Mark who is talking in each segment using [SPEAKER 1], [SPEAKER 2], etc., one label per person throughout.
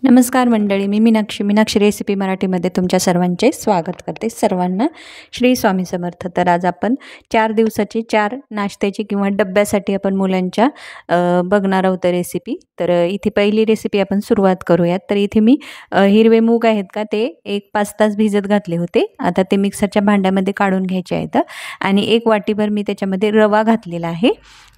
[SPEAKER 1] नमस्कार मंडळी, मी मीनाक्षी रेसिपी मराठीमध्ये तुमच्या सर्वांचे स्वागत करते. सर्वांना श्री स्वामी समर्थ. तर आज आपण 4 दिवसाची 4 नाश्त्याची किंवा डब्यासाठी आपण मुलांच्या बघणार आहोत रेसिपी. तर इथे पहिली रेसिपी आपण सुरुवात करूयात. तर इथे मी हिरवे मूग आहेत का ते 1-5 तास भिजत घातले होते. आता ते मिक्सरच्या भांड्यामध्ये काढून घ्यायचे आहेत आणि 1 वाटीभर मी त्याच्यामध्ये रवा घातलेला आहे.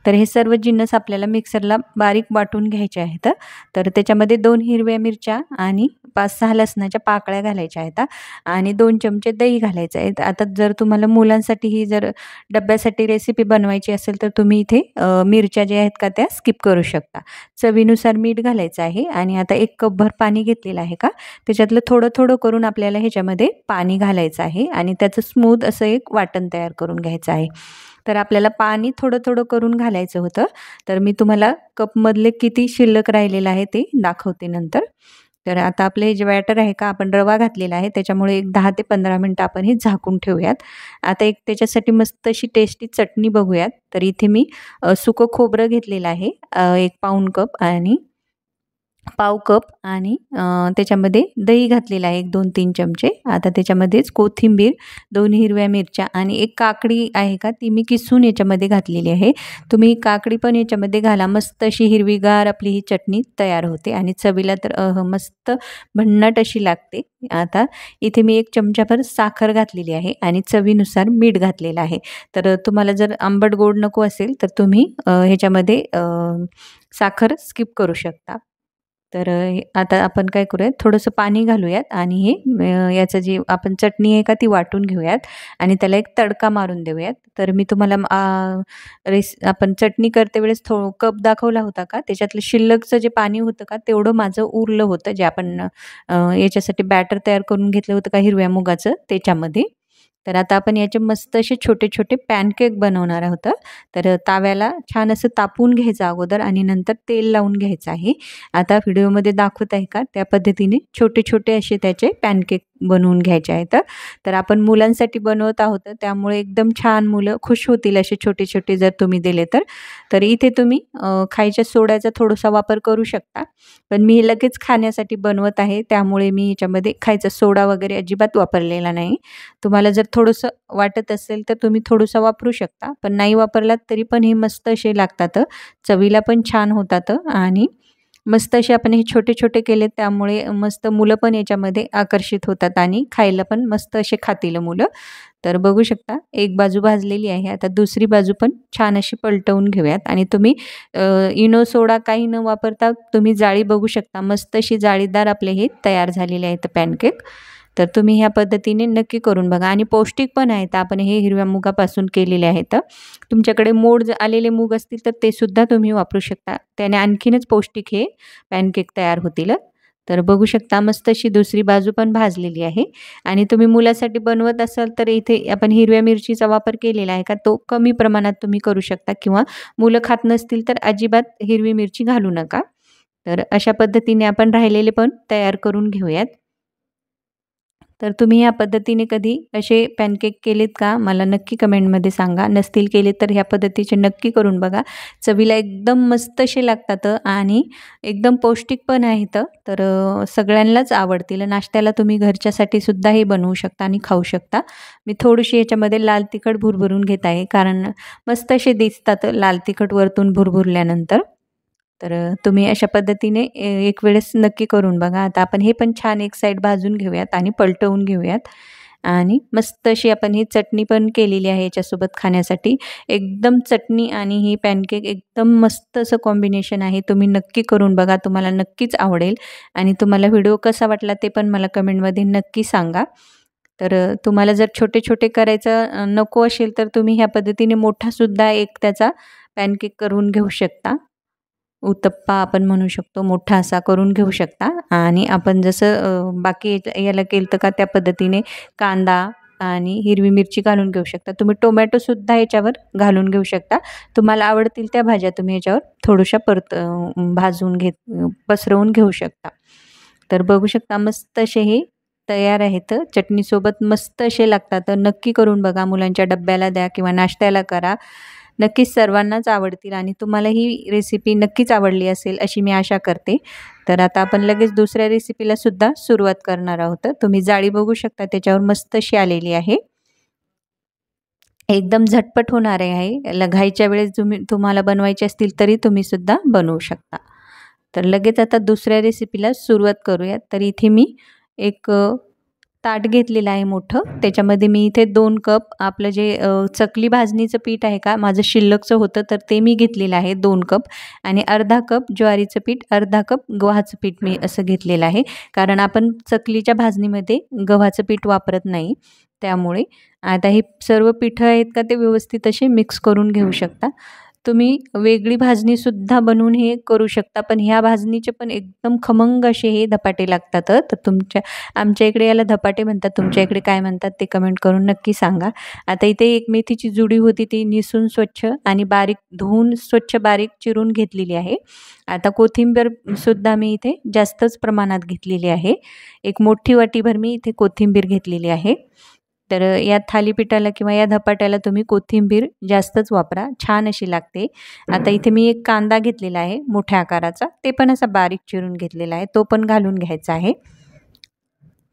[SPEAKER 1] तर हे सर्व जिन्नस आपल्याला मिक्सरला बारीक वाटून घ्यायचे आहेत. तर त्याच्यामध्ये 2 हिरव्या मिरच्या आणि 5-6 लसणाच्या पाकळ्या घालायच्या आहेत आणि 2 चमचे दही घालायचं आहे. आता जर तुम्हाला मुलांसाठी ही जर डब्यासाठी रेसिपी बनवायची असेल तर तुम्ही इथे मिरच्या ज्या आहेत का त्या स्किप करू शकता. चवीनुसार मीठ घालायचं आहे आणि आता 1 कपभर पाणी घेतलेलं आहे का त्याच्यातलं थोडं थोडं करून आपल्याला ह्याच्यामध्ये पाणी घालायचं आहे आणि त्याचं स्मूथ असं एक वाटण तयार करून घ्यायचं आहे. तर आपल्याला पाणी थोडं थोडं करून घालायचं होतं. तर मी तुम्हाला कपमधले किती शिल्लक राहिलेलं आहे ते दाखवते नंतर. तर आता आपले जे बॅटर आहे का आपण रवा घातलेला आहे त्याच्यामुळे एक 10 ते 15 मिनटं आपण हे झाकून ठेवूयात. आता एक त्याच्यासाठी मस्त अशी टेस्टी चटणी बघूयात. तर इथे मी सुकं खोबरं घेतलेलं आहे 1 पाऊण कप आणि पाव कप आणि त्याच्यामध्ये दही घातलेलं आहे 1-2-3 चमचे. आता त्याच्यामध्येच कोथिंबीर, 2 हिरव्या मिरच्या आणि 1 काकडी आहे का ती मी किसून याच्यामध्ये घातलेली आहे. तुम्ही काकडी पण याच्यामध्ये घाला. मस्त अशी हिरवीगार आपली ही चटणी तयार होते आणि चवीला तर मस्त भन्नाट अशी लागते. आता इथे मी 1 चमचाभर साखर घातलेली आहे आणि चवीनुसार मीठ घातलेलं आहे. तर तुम्हाला जर आंबट गोड नको असेल तर तुम्ही ह्याच्यामध्ये साखर स्किप करू शकता. तर आता आपण काय करूयात थोडंसं पाणी घालूयात आणि हे याचं जी आपण चटणी आहे का ती वाटून घेऊयात आणि त्याला एक तडका मारून देऊयात. तर मी तुम्हाला आपण चटणी करते वेळेस कप दाखवला होता का त्याच्यातलं शिल्लकचं जे पाणी होतं का तेवढं माझं उरलं होतं जे आपण याच्यासाठी बॅटर तयार करून घेतलं होतं का हिरव्या मुगाचं त्याच्यामध्ये. तर आता आपण याचे मस्त असे छोटे छोटे पॅनकेक बनवणार आहोत. तर ताव्याला छान असं तापवून घ्यायचं अगोदर आणि नंतर तेल लावून घ्यायचं आहे. आता व्हिडिओमध्ये दाखवत आहे का त्या पद्धतीने छोटे छोटे असे त्याचे पॅनकेक बनवून घ्यायचे आहेत. तर आपण मुलांसाठी बनवत आहोत त्यामुळे एकदम छान मुलं खुश होतील असे छोटे छोटे जर तुम्ही दिले तर. तर इथे तुम्ही खायच्या सोड्याचा थोडासा वापर करू शकता, पण मी लगेच खाण्यासाठी बनवत आहे त्यामुळे मी याच्यामध्ये खायचा सोडा वगैरे अजिबात वापरलेला नाही. तुम्हाला जर थोडंसं वाटत असेल तर तुम्ही थोडंसं वापरू शकता, पण नाही वापरलात तरी पण हे मस्त असे लागतात. चवीला पण छान होतात आणि मस्त असे आपण हे छोटे छोटे केले त्यामुळे मस्त मुलं पण याच्यामध्ये आकर्षित होतात आणि खायला पण मस्त असे खातील मुलं. तर बघू शकता एक बाजू भाजलेली आहे. आता दुसरी बाजू पण छान अशी पलटवून घेऊयात आणि तुम्ही इनो सोडा काही न वापरता तुम्ही जाळी बघू शकता. मस्त अशी जाळीदार आपले हे तयार झालेले आहेत पॅनकेक. तर तुम्ही ह्या पद्धतीने नक्की करून बघा आणि पौष्टिक पण आहेत. आपण हे हिरव्या मुगापासून केलेले आहेत. तुमच्याकडे मोड आलेले मूग असतील तर ते सुद्धा तुम्ही वापरू शकता. त्याने आणखीनच पौष्टिक हे पॅनकेक तयार होतील. तर बघू शकता मस्त अशी दुसरी बाजू पण भाजलेली आहे आणि तुम्ही मुलासाठी बनवत असाल तर इथे आपण हिरव्या मिरचीचा वापर केलेला आहे का तो कमी प्रमाणात तुम्ही करू शकता किंवा मुलं खात नसतील तर अजिबात हिरवी मिरची घालू नका. तर अशा पद्धतीने आपण राहिलेले पण तयार करून घेऊयात. तर तुम्ही या पद्धतीने कधी असे पॅनकेक केलेत का? मला नक्की कमेंटमध्ये सांगा. नसतील केले तर ह्या पद्धतीचे नक्की करून बघा. चवीला एकदम मस्त असे लागतात आणि एकदम पौष्टिक पण आहेत. तर सगळ्यांनाच आवडतील. नाश्त्याला तुम्ही घरच्यासाठी सुद्धा हे बनवू शकता आणि खाऊ शकता. मी थोडीशी याच्यामध्ये लाल तिखट भुरभरून घेत आहे कारण मस्त असे दिसतात लाल तिखट वरतून भुरभुरल्यानंतर. तर तुम्ही अशा पद्धतीने एक वेळेस नक्की करून बघा. आता आपण हे पण छान एक साईड भाजून घेऊयात आणि पलटवून घेऊयात आणि मस्त अशी आपण ही चटणी पण केलेली आहे याच्यासोबत खाण्यासाठी. एकदम चटणी आणि ही पॅनकेक एकदम मस्त असं कॉम्बिनेशन आहे. तुम्ही नक्की करून बघा. तुम्हाला नक्कीच आवडेल आणि तुम्हाला व्हिडिओ कसा वाटला ते पण मला कमेंटमध्ये नक्की सांगा. तर तुम्हाला जर छोटे छोटे करायचं नको असेल तर तुम्ही ह्या पद्धतीने मोठासुद्धा एक त्याचा पॅनकेक करून घेऊ शकता. उत्तप्पा आपण म्हणू शकतो मोठा असा करून घेऊ शकता आणि आपण जसं बाकी याला केलं तर का त्या पद्धतीने कांदा आणि हिरवी मिरची घालून घेऊ शकता. तुम्ही टोमॅटोसुद्धा याच्यावर घालून घेऊ शकता. तुम्हाला आवडतील त्या भाज्या तुम्ही याच्यावर थोड्याशा भाजून पसरवून घेऊ शकता. तर बघू शकता मस्त असे हे तयार आहेत. चटणीसोबत मस्त असे लागतात. नक्की करून बघा. मुलांच्या डब्याला द्या किंवा नाश्त्याला करा. नक्कीच सर्वांनाच आवडतील आणि तुम्हाला ही रेसिपी नक्कीच आवडली असेल अशी मी आशा करते. तर आता आपण लगेच दुसऱ्या रेसिपीला सुद्धा सुरुवात करणार आहोत. तुम्ही जाळी बघू शकता, त्याच्यावर मस्त अशी आलेली आहे. एकदम झटपट होणार आहे. घाईच्या वेळेस तुम्हाला बनवायचे असतील तरी तुम्ही सुद्धा बनवू शकता. तर लगेच आता दुसऱ्या रेसिपीला सुरुवात करूयात. तर इथे मी एक ताट घेतलेलं आहे मोठं. त्याच्यामध्ये मी इथे 2 कप आपलं जे चकली भाजणीचं पीठ आहे का, माझं शिल्लकचं होतं तर ते मी घेतलेलं आहे 2 कप आणि अर्धा कप ज्वारीचं पीठ, अर्धा कप गव्हाचं पीठ मी असं घेतलेलं आहे. कारण आपण चकलीच्या भाजणीमध्ये गव्हाचं पीठ वापरत नाही. त्यामुळे आता हे सर्व पिठं आहेत का ते व्यवस्थित असे मिक्स करून घेऊ शकता. तुम्ही वेगळी भाजणीसुद्धा बनवून हे करू शकता, पण ह्या भाजणीचे पण एकदम खमंग असे हे धपाटे लागतात. तर आमच्या इकडे याला धपाटे म्हणतात, तुमच्या इकडे काय म्हणतात ते कमेंट करून नक्की सांगा. आता इथे एक मेथीची जुडी होती, ती निसून स्वच्छ आणि बारीक धुवून स्वच्छ बारीक चिरून घेतलेली आहे. आता कोथिंबीरसुद्धा मी इथे जास्तच प्रमाणात घेतलेली आहे. एक मोठी वाटीभर मी इथे कोथिंबीर घेतलेली आहे. तर या थालीपीठाला किंवा या धपाट्याला तुम्ही कोथिंबीर जास्तच वापरा, छान अशी लागते. आता इथे मी एक कांदा घेतलेला आहे मोठ्या आकाराचा, ते पण असा बारीक चिरून घेतलेला आहे, तो पण घालून घ्यायचा आहे.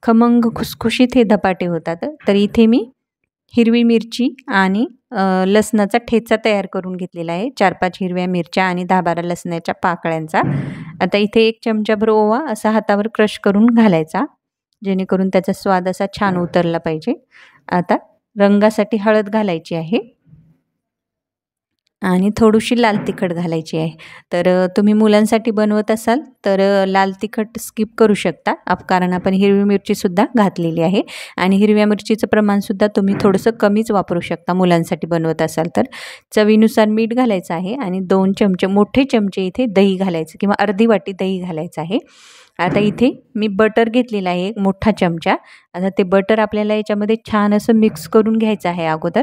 [SPEAKER 1] खमंग खुसखुशीत हे धपाटे होतात. तर इथे मी हिरवी मिरची आणि लसणाचा ठेचा तयार करून घेतलेला आहे. 4-5 हिरव्या मिरच्या आणि 10-12 लसणाच्या पाकळ्यांचा. आता इथे 1 चमचाभर ओवा असा हातावर क्रश करून घालायचा, जेणेकरून त्याचा स्वाद असा छान उतरला पाहिजे. आता रंगासाठी हळद घालायची आहे आणि थोडीशी लाल तिखट घालायची आहे. तर तुम्ही मुलांसाठी बनवत असाल तर लाल तिखट स्किप करू शकता, कारण आपण हिरवी मिरचीसुद्धा घातलेली आहे आणि हिरव्या मिरचीचं प्रमाणसुद्धा तुम्ही थोडंसं कमीच वापरू शकता मुलांसाठी बनवत असाल तर. चवीनुसार मीठ घालायचं आहे आणि 2 चमचे मोठे चमचे इथे दही घालायचं किंवा अर्धी वाटी दही घालायचं आहे. आता इथे मी बटर घेतलेला आहे एक मोठा चमचा. आता ते बटर आपल्याला याच्यामध्ये छान असं मिक्स करून घ्यायचं आहे अगोदर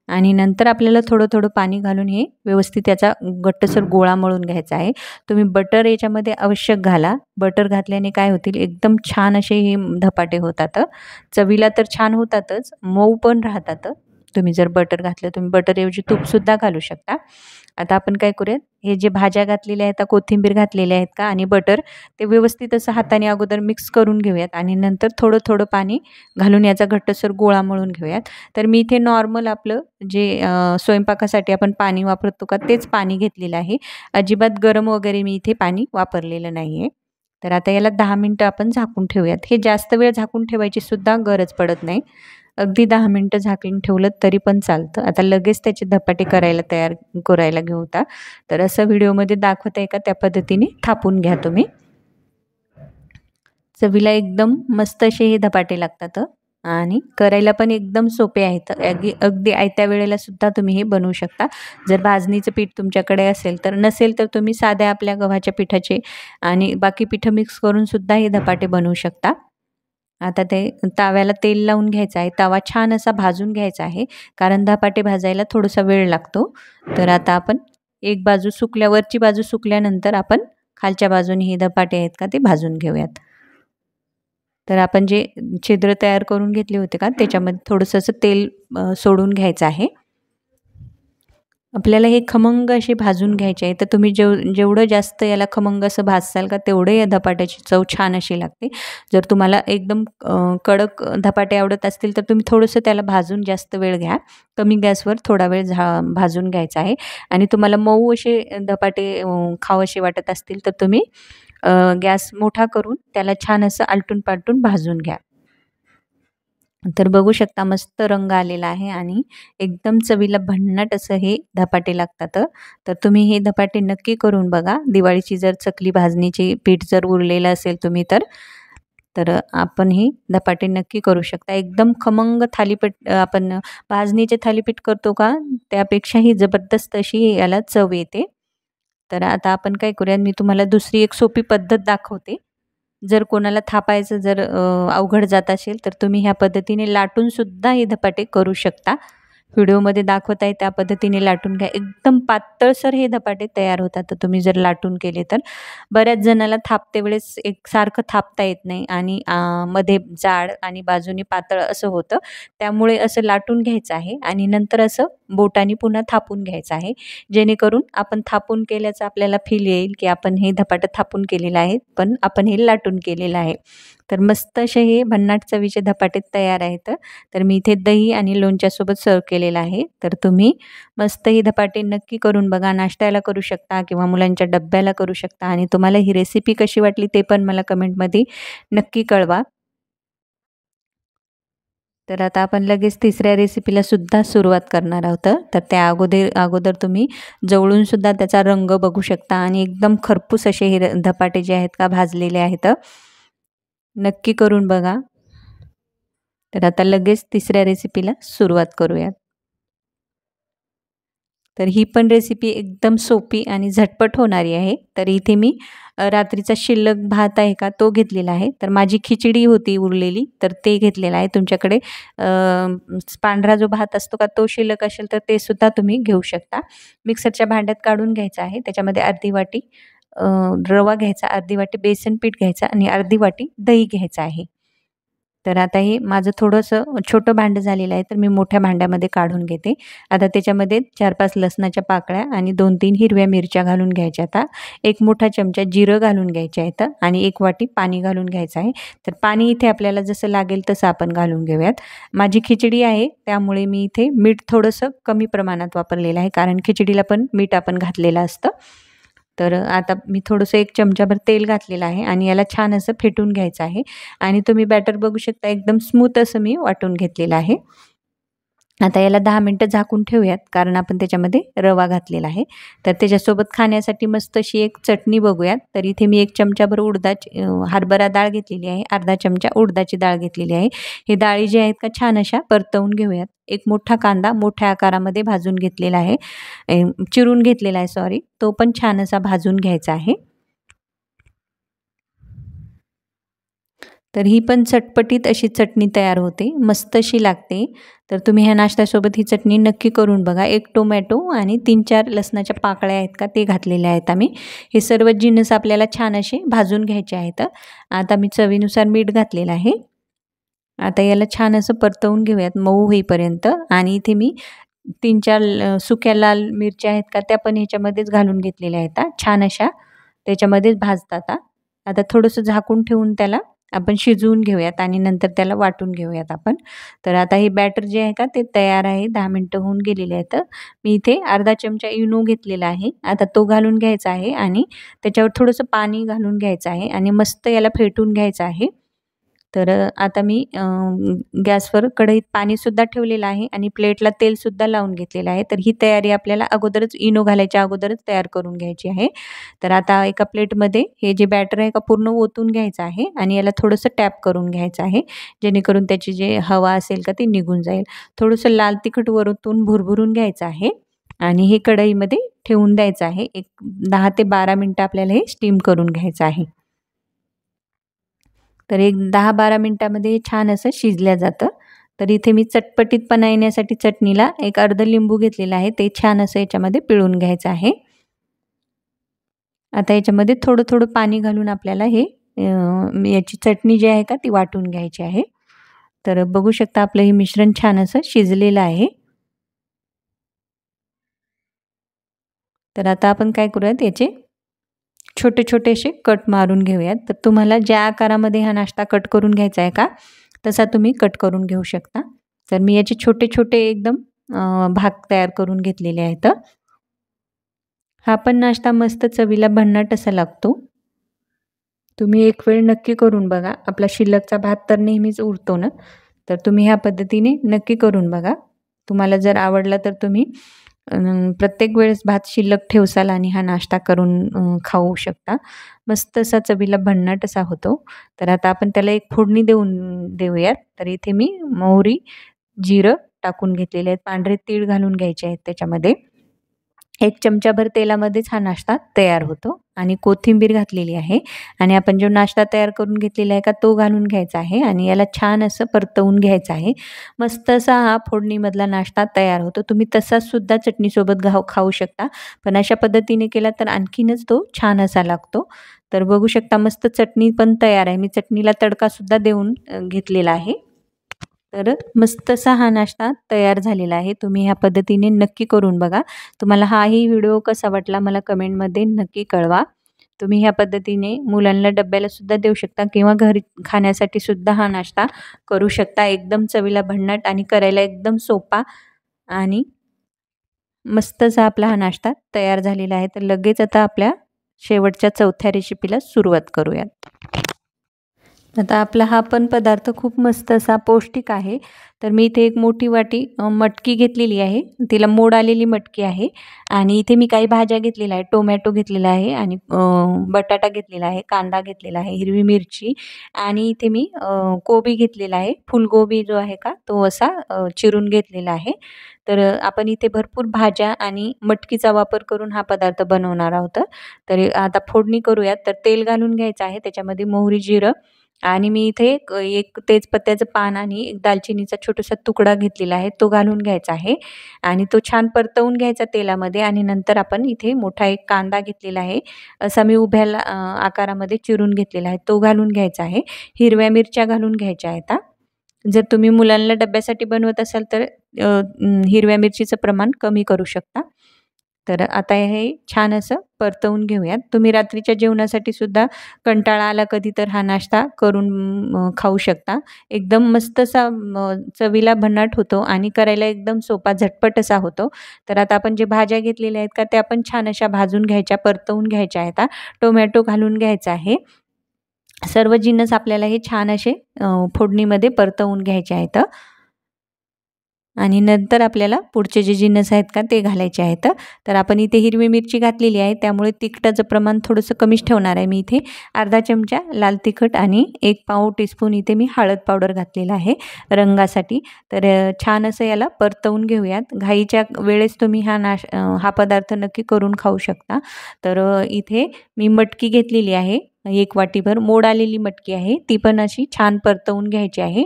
[SPEAKER 1] आणि नंतर आपल्याला थोडं थोडं पाणी घालून हे व्यवस्थित त्याचा घट्टसर गोळा मळून घ्यायचा आहे. तुम्ही बटर याच्यामध्ये आवश्यक घाला. बटर घातल्याने काय होतील, एकदम छान असे हे धपाटे होतात. चवीला तर छान होतातच, मऊ पण राहतात. तुम्ही जर बटर घातलं, तुम्ही बटरऐवजी तूपसुद्धा घालू शकता. आता आपण काय करूयात, हे जे भाज्या घातलेल्या आहेत, कोथिंबीर घातलेल्या आहेत का आणि बटर, ते व्यवस्थित असं हाताने अगोदर मिक्स करून घेऊयात आणि नंतर थोडं थोडं पाणी घालून याचा घट्टसर गोळा मळून घेऊयात. तर मी इथे नॉर्मल आपलं जे स्वयंपाकासाठी आपण पाणी वापरतो का, तेच पाणी घेतलेलं आहे. अजिबात गरम वगैरे मी इथे पाणी वापरलेलं नाही आहे. तर आता याला 10 मिनटं आपण झाकून ठेवूयात. हे जास्त वेळ झाकून ठेवायची सुद्धा गरज पडत नाही. अगदी 10 मिनटं झाकून ठेवलं तरी पण चालतं. आता लगेच त्याचे धपाटे तयार करायला घेऊ आता. तर असं व्हिडिओमध्ये दाखवत आहे का, त्या पद्धतीने थापून घ्या तुम्ही. चवीला एकदम मस्त असे हे धपाटे लागतात आणि करायला पण एकदम सोपे आहेत. अगदी आयत्या वेळेला सुद्धा तुम्ही हे बनवू शकता. जर भाजणीचं पीठ तुमच्याकडे असेल, तर नसेल तर तुम्ही साध्या आपल्या गव्हाच्या पिठाचे आणि बाकी पिठं मिक्स करून सुद्धा हे धपाटे बनवू शकता. आता ते तव्याला तेल लावून घ्यायचं आहे. तवा छान असा भाजून घ्यायचा आहे, कारण धपाटे भाजायला थोडासा वेळ लागतो. तर आता आपण एक बाजू वरची बाजू सुकल्यानंतर आपण खालच्या बाजूने हे धपाटे आहेत का ते भाजून घेऊयात. तर आपण जे छिद्र तयार करून घेतले होते का, त्याच्यामध्ये थोडंसं असं तेल सोडून घ्यायचं आहे. आपल्याला हे खमंग असे भाजून घ्यायचे आहे. तर तुम्ही जेवढं जास्त याला खमंग असं भाजसाल का, तेवढे या धपाट्याची चव छान अशी लागते. जर तुम्हाला एकदम कडक धपाटे आवडत असतील तर तुम्ही थोडंसं त्याला भाजून जास्त वेळ घ्या. कमी गॅसवर थोडा वेळ भाजून घ्यायचा आहे. आणि तुम्हाला मऊ असे धपाटे खावेसे वाटत असतील तर तुम्ही गॅस मोठा करून त्याला छान असं आलटून पालटून भाजून घ्या. तर बघू शकता मस्त रंग आलेला आहे आणि एकदम चवीला भन्नाट असं हे धपाटे लागतात. तर तुम्ही हे धपाटे नक्की करून बघा. दिवाळीची जर चकली भाजणीची पीठ जर उरलेलं असेल तुम्ही तर आपण हे धपाटे नक्की करू शकता. एकदम खमंग थालीपीठ आपण भाजणीचे थालीपीठ करतो का, त्यापेक्षाही जबरदस्त अशी याला चव येते. तर आता आपण काय करूया, मी तुम्हाला दुसरी एक सोपी पद्धत दाखवते. जर कोणाला थापायचं अवघड जात असेल तर तुम्ही ह्या पद्धतीने लाटून सुद्धा हे धपाटे करू शकता. व्हिडिओमध्ये दाखवत आहे त्या पद्धतीने लाटून घ्या. एकदम पातळसर हे धपाटे तयार होतात. तर तुम्ही जर लाटून केले तर बऱ्याच जणाला थापते वेळेस एकसारखं थापता येत नाही आणि मध्ये जाड आणि बाजूनी पातळ असं होतं. त्यामुळे असं लाटून घ्यायचं आहे आणि नंतर असं बोटाने पुन्हा थापून घ्यायचं आहे. जेणेकरून आपण थापून केल्याचं आपल्याला फील येईल की आपण हे धपाटं थापून केलेलं आहे, पण आपण हे लाटून केलेलं आहे. तर मस्त असे हे भन्नाट चवीचे धपाटे तयार आहेत. तर मी इथे दही आणि लोणच्यासोबत सर्व्ह केलेलं आहे. तर तुम्ही मस्त ही धपाटे नक्की करून बघा. नाश्त्याला करू शकता किंवा मुलांच्या डब्याला करू शकता आणि तुम्हाला ही रेसिपी कशी वाटली ते पण मला कमेंटमध्ये नक्की कळवा. तर आता आपण लगेच तिसऱ्या रेसिपीला सुद्धा सुरुवात करणार आहोत. तर त्या अगोदर तुम्ही जवळून सुद्धा त्याचा रंग बघू शकता आणि एकदम खरपूस असे हे धपाटे जे आहेत का भाजलेले आहेत. नक्की करून बघा. तर आता लगेच तिसऱ्या रेसिपीला सुरुवात करूयात. तर ही पण रेसिपी एकदम सोपी आणि झटपट होणारी आहे. तर इथे मी रात्रीचा शिल्लक भात आहे का तो घेतलेला आहे. तर माझी खिचडी होती उरलेली तर ते घेतलेलं आहे. तुमच्याकडे पांढरा जो भात असतो का तो शिल्लक असेल तर ते सुद्धा तुम्ही घेऊ शकता. मिक्सरच्या भांड्यात काढून घ्यायचं आहे. त्याच्यामध्ये अर्धी वाटी रवा घ्यायचा, अर्धी वाटी बेसन पीठ घ्यायचा आणि अर्धी वाटी दही घ्यायचं आहे. तर आता हे माझं थोडंसं छोटं भांडं झालेलं आहे तर मी मोठ्या भांड्यामध्ये काढून घेते. आता त्याच्यामध्ये 4-5 लसणाच्या पाकळ्या आणि 2-3 हिरव्या मिरच्या घालून घ्यायच्या. आता 1 मोठा चमचा जिरं घालून घ्यायचं आहे आणि 1 वाटी पाणी घालून घ्यायचं आहे. तर पाणी इथे आपल्याला जसं लागेल तसं आपण घालून घेऊयात. माझी खिचडी आहे त्यामुळे मी इथे मीठ थोडंसं कमी प्रमाणात वापरलेलं आहे कारण खिचडीला पण मीठ आपण घातलेलं असतं. तर आता मी थोडंसं 1 चमचाभर तेल घातलेलं आहे आणि याला छान असं फेटून घ्यायचं आहे आणि तुम्ही बॅटर बघू शकता एकदम स्मूथ असं मी वाटून घेतलेलं आहे. आता याला 10 मिनिटं झाकून ठेवूयात कारण आपण त्याच्यामध्ये रवा घातलेला आहे. तर त्याच्यासोबत खाण्यासाठी मस्त अशी एक चटणी बघूयात. तर इथे मी 1 चमचाभर हरभरा डाळ घेतलेली आहे, अर्धा चमचा उडदाची डाळ घेतलेली आहे. हे डाळी जे आहेत का छान अशा परतवून घेऊयात. 1 मोठा कांदा मोठ्या आकारामध्ये भाजून घेतलेला आहे, चिरून घेतलेला आहे सॉरी, तो पण छान असा भाजून घ्यायचा आहे. तर ही पण चटपटीत अशी चटणी तयार होते, मस्त अशी लागते. तर तुम्ही ह्या नाश्त्यासोबत ही चटणी नक्की करून बघा. 1 टोमॅटो आणि 3-4 लसणाच्या पाकळ्या आहेत का ते घातलेल्या आहेत आम्ही. हे सर्व जिन्नस आपल्याला छान असे भाजून घ्यायचे आहेत. आता मी चवीनुसार मीठ घातलेलं आहे. आता याला छान असं परतवून घेऊयात मऊ होईपर्यंत आणि इथे मी 3-4 सुक्या लाल मिरच्या आहेत का त्या पण ह्याच्यामध्येच घालून घेतलेल्या आहेत. छान अशा त्याच्यामध्येच भाजतात. आता थोडंसं झाकून ठेवून त्याला आपण शिजवून घेऊयात आणि नंतर त्याला वाटून घेऊयात आपण. तर आता हे बॅटर जे आहे का ते तयार आहे. 10 मिनिटं होऊन गेलेले आहेत. मी इथे अर्धा चमचा इनो घेतलेला आहे. आता तो घालून घ्यायचा आहे आणि त्याच्यावर थोडंसं पाणी घालून घ्यायचं आहे आणि मस्त याला फेटून घ्यायचं आहे. तर आता मी गॅसवर कढईत पाणीसुद्धा ठेवलेलं आहे आणि प्लेटला तेलसुद्धा लावून घेतलेलं आहे. तर ही तयारी आपल्याला अगोदरच इनो घालायच्या अगोदरच तयार करून घ्यायची आहे. तर आता एका प्लेटमध्ये हे जे बॅटर आहे का पूर्ण ओतून घ्यायचं आहे आणि याला थोडंसं टॅप करून घ्यायचं आहे. जेणेकरून त्याची जे हवा असेल का ती निघून जाईल. थोडंसं लाल तिखट वरतून भुरभुरून घ्यायचं आहे आणि हे कढईमध्ये ठेवून द्यायचं आहे. एक 10 ते 12 मिनिटं आपल्याला हे स्टीम करून घ्यायचं आहे. तर एक 10-12 मिनिटामध्ये हे छान असं शिजल्या जातं. तर इथे मी चटपटीतपणा येण्यासाठी चटणीला एक अर्ध लिंबू घेतलेला आहे. ते छान असं याच्यामध्ये पिळून घ्यायचं आहे. आता याच्यामध्ये थोडं पाणी घालून आपल्याला हे याची चटणी जी आहे का ती वाटून घ्यायची आहे. तर बघू शकता आपलं हे मिश्रण छान असं शिजलेलं आहे. तर आता आपण काय करूयात याचे छोटे असे कट मारून घेऊयात. तर तुम्हाला ज्या आकारामध्ये हा नाश्ता कट करून घ्यायचा आहे का तसा तुम्ही कट करून घेऊ शकता. तर मी याचे छोटे एकदम भाग तयार करून घेतलेले आहेत. हा पण नाश्ता मस्त चवीला भन्नाट असा लागतो. तुम्ही एक वेळ नक्की करून बघा. आपला शिल्लकचा भात तर नेहमीच उरतो ना, तर तुम्ही ह्या पद्धतीने नक्की करून बघा. तुम्हाला जर आवडला तर तुम्ही प्रत्येक वेळेस भात शिल्लक ठेवसाल आणि हा नाश्ता करून खाऊ शकता. मस्त असा चवीला भन्नाट असा होतो. तर आता आपण त्याला एक फोडणी देऊयात. तर इथे मी मोहरी, जिरं टाकून घेतलेले आहेत. पांढरे तीळ घालून घ्यायचे आहेत त्याच्यामध्ये 1 चमचाभर तेलामध्येच हा नाश्ता तयार होतो आणि कोथिंबीर घातलेली आहे आणि आपण जो नाश्ता तयार करून घेतलेला आहे का तो घालून घ्यायचा आहे आणि याला छान असं परतवून घ्यायचं आहे. मस्त असा हा फोडणीमधला नाश्ता तयार होतो. तुम्ही तसाच सुद्धा चटणीसोबत खाऊ शकता, पण अशा पद्धतीने केला तर आणखीनच तो छान असा लागतो. तर बघू शकता मस्त चटणी पण तयार आहे. मी चटणीला तडकासुद्धा देऊन घेतलेला आहे. तर मस्त असा हा नाश्ता तयार झालेला आहे. तुम्ही ह्या पद्धतीने नक्की करून बघा. तुम्हाला हाही व्हिडिओ कसा वाटला मला कमेंटमध्ये नक्की कळवा. तुम्ही ह्या पद्धतीने मुलांना डब्याला सुद्धा देऊ शकता किंवा घरी खाण्यासाठी सुद्धा हा नाश्ता करू शकता. एकदम चवीला भन्नाट आणि करायला एकदम सोपा आणि मस्त असा आपला हा नाश्ता तयार झालेला आहे. तर लगेच आता आपल्या शेवटच्या चौथ्या रेसिपीला सुरुवात करूयात. आता आपला हा पण पदार्थ खूप मस्त असा पौष्टिक आहे. तर मी इथे एक मोठी वाटी मटकी घेतलेली आहे. तिला मोड आलेली मटकी आहे आणि इथे मी काही भाज्या घेतलेल्या आहेत. टोमॅटो घेतलेला आहे आणि बटाटा घेतलेला आहे, कांदा घेतलेला आहे, हिरवी मिरची आणि इथे मी कोबी घेतलेला आहे. फुलगोबी जो आहे का तो असा चिरून घेतलेला आहे. तर आपण इथे भरपूर भाज्या आणि मटकीचा वापर करून हा पदार्थ बनवणार आहोत. तर आता फोडणी करूयात. तर तेल घालून घ्यायचं आहे. त्याच्यामध्ये मोहरी, जिरं आणि मी इथे एक तेजपत्त्याचं पान आणि एक दालचिनीचा छोटासा तुकडा घेतलेला आहे तो घालून घ्यायचा आहे आणि तो छान परतवून घ्यायचा तेलामध्ये आणि नंतर आपण इथे मोठा एक कांदा घेतलेला आहे असा मी उभ्या आकारामध्ये चिरून घेतलेला आहे तो घालून घ्यायचा आहे. हिरव्या मिरच्या घालून घ्यायच्या आहेत. जर तुम्ही मुलांना डब्यासाठी बनवत असाल तर हिरव्या मिरचीचं प्रमाण कमी करू शकता. तर आता हे छान असं परतवून घेऊयात. तुम्ही रात्रीच्या जेवणासाठी सुद्धा कंटाळा आला कधी तर हा नाश्ता करून खाऊ शकता. एकदम मस्त असा चवीला भन्नाट होतो आणि करायला एकदम सोपा झटपट असा होतो. तर आता आपण जे भाज्या घेतलेल्या आहेत का त्या पण छान अशा भाजून घ्यायच्या, परतवून घ्यायच्या आहेत. टोमॅटो घालून घ्यायचा आहे. सर्व जिन्नस आपल्याला हे छान असे फोडणीमध्ये परतवून घ्यायचे आहेत. आणि नंतर आपल्याला पुढचे जे जिन्नस आहेत का ते घालायचे आहेत. तर आपण इथे हिरवी मिरची घातलेली आहे त्यामुळे तिखटाचं प्रमाण थोडंसं कमीच ठेवणार आहे. मी इथे अर्धा चमचा लाल तिखट आणि 1 पाव टीस्पून इथे मी हळद पावडर घातलेला आहे रंगासाठी. तर छान असं याला परतवून घेऊयात. घाईच्या वेळेस तुम्ही हा पदार्थ नक्की करून खाऊ शकता. तर इथे मी मटकी घेतलेली आहे 1 वाटीभर मोड आलेली मटकी आहे ती पण अशी छान परतवून घ्यायची आहे.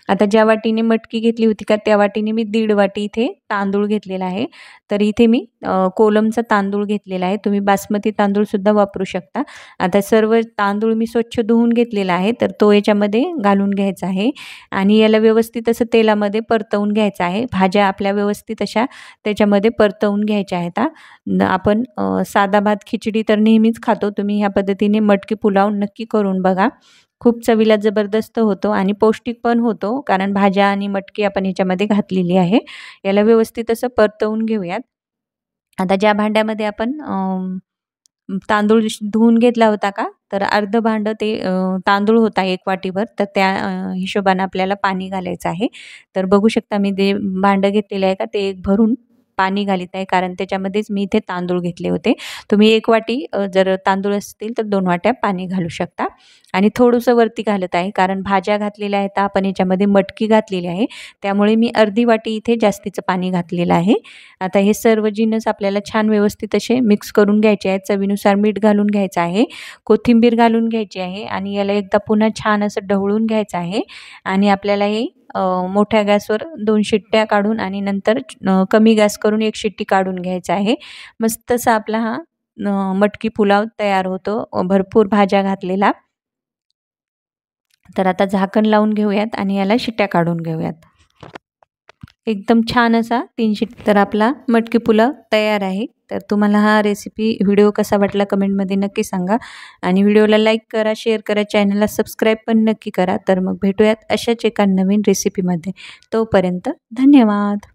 [SPEAKER 1] आता ज्या वाटीने मटकी घेतली होती का त्या वाटीने मी 1.5 वाटी इथे तांदूळ घेतलेला आहे. तर इथे मी कोलमचा तांदूळ घेतलेला आहे. तुम्ही बासमती तांदूळसुद्धा वापरू शकता. आता सर्व तांदूळ मी स्वच्छ धुवून घेतलेला आहे तर तो याच्यामध्ये घालून घ्यायचा आहे आणि याला व्यवस्थित असं तेलामध्ये परतवून घ्यायचं आहे. भाज्या आपल्या व्यवस्थित अशा त्याच्यामध्ये परतवून घ्यायच्या आहेत. आपण साधा भात खिचडी तर नेहमीच खातो. तुम्ही ह्या पद्धतीने मटकी पुलाव नक्की करून बघा. खूप चवीला जबरदस्त होतो आणि पौष्टिक पण होतो कारण भाज्या आणि मटकी आपण ह्याच्यामध्ये घातलेली आहे. याला व्यवस्थित असं परतवून घेऊयात. आता ज्या भांड्यामध्ये आपण तांदूळ धुवून घेतला होता का तर अर्ध भांडं ते तांदूळ होता 1 वाटीभर तर त्या हिशोबाने आपल्याला पाणी घालायचं आहे. तर बघू शकता मी जे भांडं घेतलेलं आहे का ते एक भरून पाणी घालीत आहे कारण त्याच्यामध्येच मी इथे तांदूळ घेतले होते. तुम्ही 1 वाटी जर तांदूळ असतील तर 2 वाट्या पाणी घालू शकता आणि थोडंसं वरती घालत आहे कारण भाज्या घातलेल्या आहेत आपण याच्यामध्ये मटकी घातलेली आहे त्यामुळे मी अर्धी वाटी इथे जास्तीचं पाणी घातलेलं आहे. आता हे सर्व जिन्नस आपल्याला छान व्यवस्थित असे मिक्स करून घ्यायचे आहेत. चवीनुसार मीठ घालून घ्यायचं आहे, कोथिंबीर घालून घ्यायची आहे आणि याला एकदा पुन्हा छान असं ढवळून घ्यायचं आहे आणि आपल्याला हे मोठ्या गॅसवर 2 शिट्ट्या काढून आणि नंतर कमी गॅस करून 1 शिट्टी काढून घ्यायचा आहे. मस्त असा आपला हा मटकी पुलाव तयार होतो भरपूर भाज्या घातलेला. तर आता झाकण लावून घेऊयात आणि याला शिट्ट्या काढून घेऊयात. एकदम छान असा 3 शिट्ट्या तर आपला मटकी पुलाव तयार आहे. तर तुम्हाला हा व्हिडिओ कसा वाटला कमेंटमध्ये नक्की सांगा आणि व्हिडिओला लाईक करा, शेअर करा, चॅनलला सबस्क्राईब पण नक्की करा. तर मग भेटूयात अशाच एका नवीन रेसिपीमध्ये. तोपर्यंत धन्यवाद.